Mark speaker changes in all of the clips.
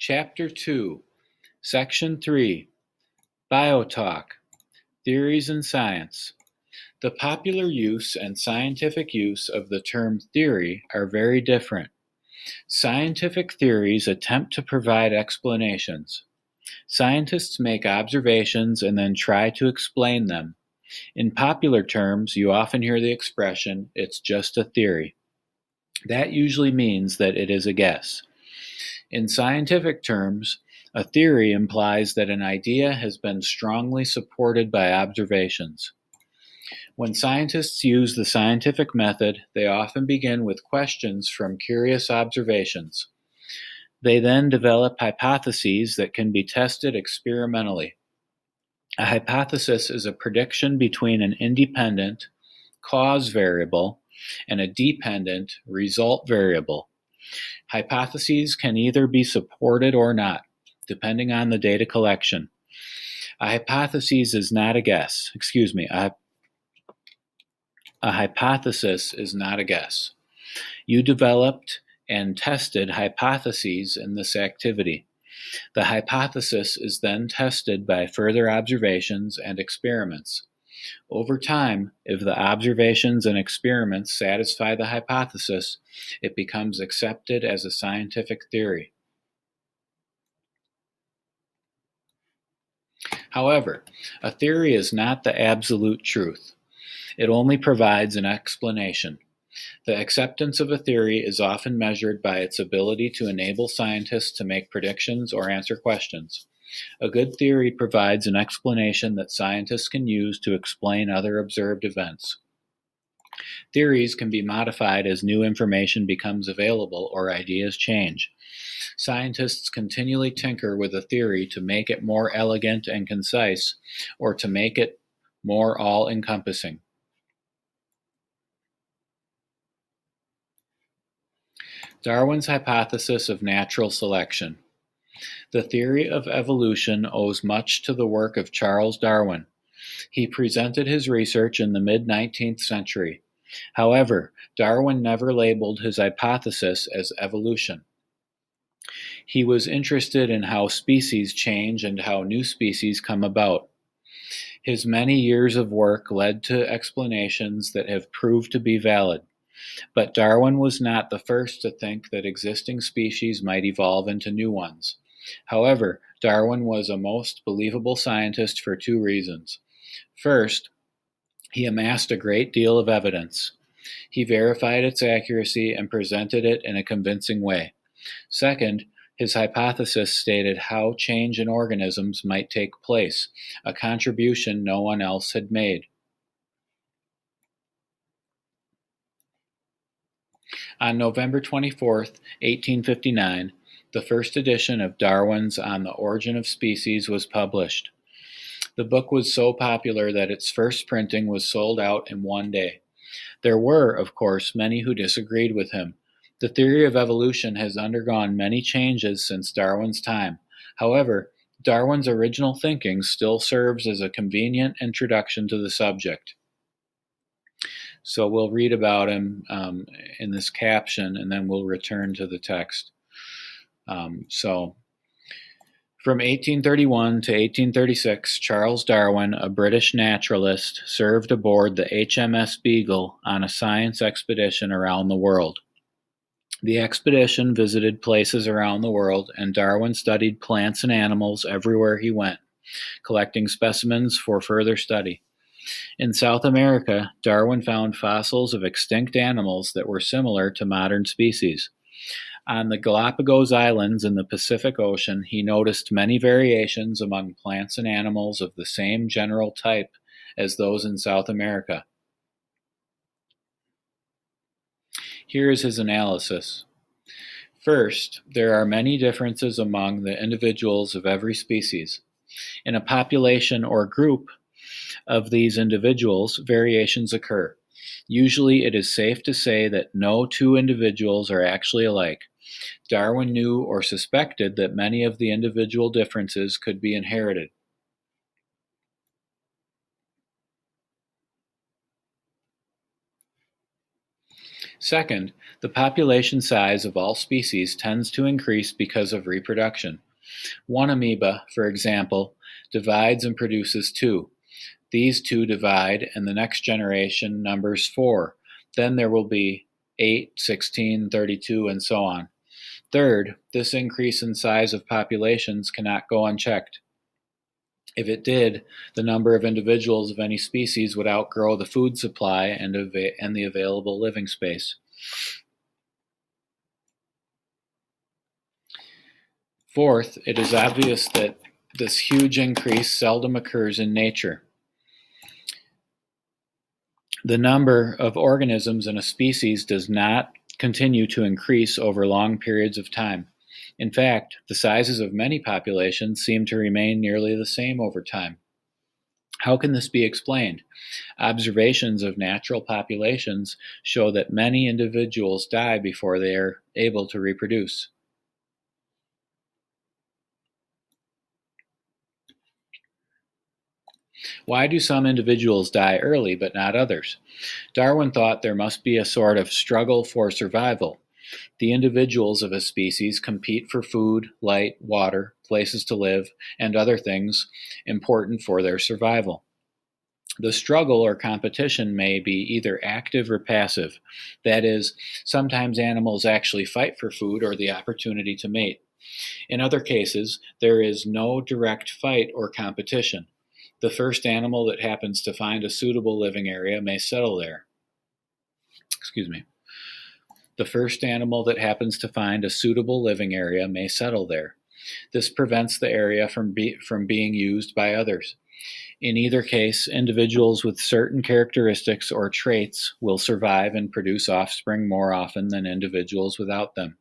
Speaker 1: Chapter 2, Section 3, Biotalk, Theories in Science. The popular use and scientific use of the term theory are very different. Scientific theories attempt to provide explanations. Scientists make observations and then try to explain them. In popular terms, you often hear the expression, "it's just a theory." That usually means that it is a guess. In scientific terms, a theory implies that an idea has been strongly supported by observations. When scientists use the scientific method, they often begin with questions from curious observations. They then develop hypotheses that can be tested experimentally. A hypothesis is a prediction between an independent cause variable and a dependent result variable. Hypotheses can either be supported or not, depending on the data collection. A hypothesis is not a guess. A hypothesis is not a guess. You developed and tested hypotheses in this activity. The hypothesis is then tested by further observations and experiments. Over time, if the observations and experiments satisfy the hypothesis, it becomes accepted as a scientific theory. However, a theory is not the absolute truth. It only provides an explanation. The acceptance of a theory is often measured by its ability to enable scientists to make predictions or answer questions. A good theory provides an explanation that scientists can use to explain other observed events. Theories can be modified as new information becomes available or ideas change. Scientists continually tinker with a theory to make it more elegant and concise, or to make it more all-encompassing. Darwin's hypothesis of natural selection. The theory of evolution owes much to the work of Charles Darwin. He presented his research in the mid-19th century. However, Darwin never labeled his hypothesis as evolution. He was interested in how species change and how new species come about. His many years of work led to explanations that have proved to be valid. But Darwin was not the first to think that existing species might evolve into new ones. However, Darwin was a most believable scientist for two reasons. First, he amassed a great deal of evidence. He verified its accuracy and presented it in a convincing way. Second, his hypothesis stated how change in organisms might take place, a contribution no one else had made. On November 24, 1859, the first edition of Darwin's On the Origin of Species was published. The book was so popular that its first printing was sold out in one day. There were, of course, many who disagreed with him. The theory of evolution has undergone many changes since Darwin's time. However, Darwin's original thinking still serves as a convenient introduction to the subject. So we'll read about him in this caption, and then we'll return to the text. From 1831 to 1836, Charles Darwin, a British naturalist, served aboard the HMS Beagle on a science expedition around the world. The expedition visited places around the world, and Darwin studied plants and animals everywhere he went, collecting specimens for further study. In South America, Darwin found fossils of extinct animals that were similar to modern species. On the Galapagos Islands in the Pacific Ocean, he noticed many variations among plants and animals of the same general type as those in South America. Here is his analysis. First, there are many differences among the individuals of every species. In a population or group of these individuals, variations occur. Usually, it is safe to say that no two individuals are actually alike. Darwin knew or suspected that many of the individual differences could be inherited. Second, the population size of all species tends to increase because of reproduction. One amoeba, for example, divides and produces two. These two divide, and the next generation numbers four. Then there will be 8, 16, 32, and so on. Third, this increase in size of populations cannot go unchecked. If it did, the number of individuals of any species would outgrow the food supply and the available living space. Fourth, it is obvious that this huge increase seldom occurs in nature. The number of organisms in a species does not continue to increase over long periods of time. In fact, the sizes of many populations seem to remain nearly the same over time. How can this be explained? Observations of natural populations show that many individuals die before they are able to reproduce. Why do some individuals die early but not others? Darwin thought there must be a sort of struggle for survival. The individuals of a species compete for food, light, water, places to live, and other things important for their survival. The struggle or competition may be either active or passive. That is, sometimes animals actually fight for food or the opportunity to mate. In other cases, there is no direct fight or competition. The first animal that happens to find a suitable living area may settle there. Excuse me. The first animal that happens to find a suitable living area may settle there. This prevents the area from being used by others. In either case, individuals with certain characteristics or traits will survive and produce offspring more often than individuals without them.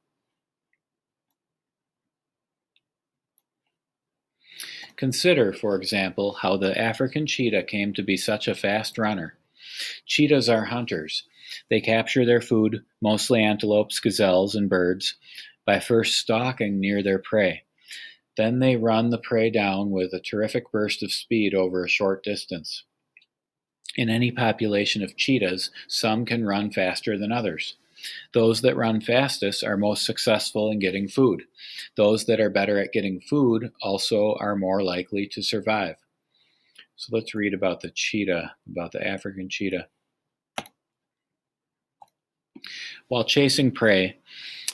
Speaker 1: Consider, for example, how the African cheetah came to be such a fast runner. Cheetahs are hunters. They capture their food, mostly antelopes, gazelles, and birds, by first stalking near their prey. Then they run the prey down with a terrific burst of speed over a short distance. In any population of cheetahs, some can run faster than others. Those that run fastest are most successful in getting food. Those that are better at getting food also are more likely to survive. So let's read about the cheetah, about the African cheetah. While chasing prey,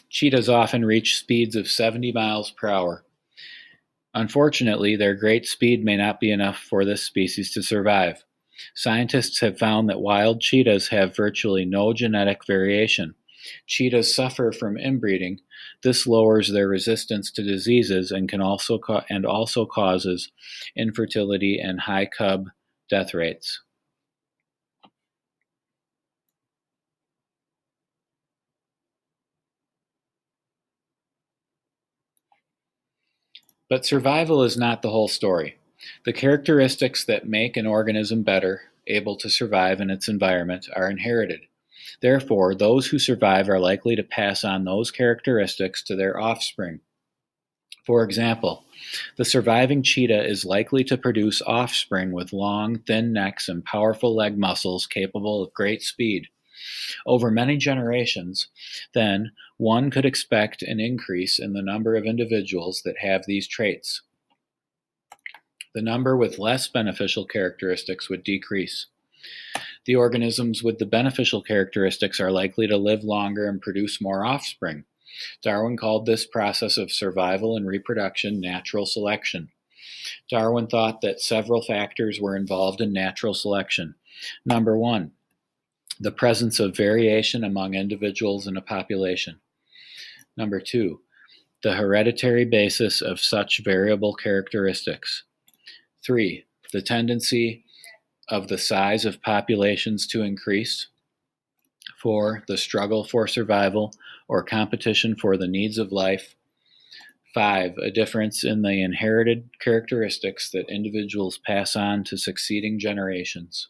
Speaker 1: cheetahs often reach speeds of 70 miles per hour. Unfortunately, their great speed may not be enough for this species to survive. Scientists have found that wild cheetahs have virtually no genetic variation. Cheetahs suffer from inbreeding. This lowers their resistance to diseases and can also causes infertility and high cub death rates. But survival is not the whole story. The characteristics that make an organism better able to survive in its environment are inherited. Therefore, those who survive are likely to pass on those characteristics to their offspring. For example, the surviving cheetah is likely to produce offspring with long, thin necks and powerful leg muscles capable of great speed. Over many generations, then, one could expect an increase in the number of individuals that have these traits. The number with less beneficial characteristics would decrease. The organisms with the beneficial characteristics are likely to live longer and produce more offspring. Darwin called this process of survival and reproduction natural selection. Darwin thought that several factors were involved in natural selection. Number one, the presence of variation among individuals in a population. Number two, the hereditary basis of such variable characteristics. 3, the tendency of the size of populations to increase. 4, the struggle for survival or competition for the needs of life. 5, a difference in the inherited characteristics that individuals pass on to succeeding generations.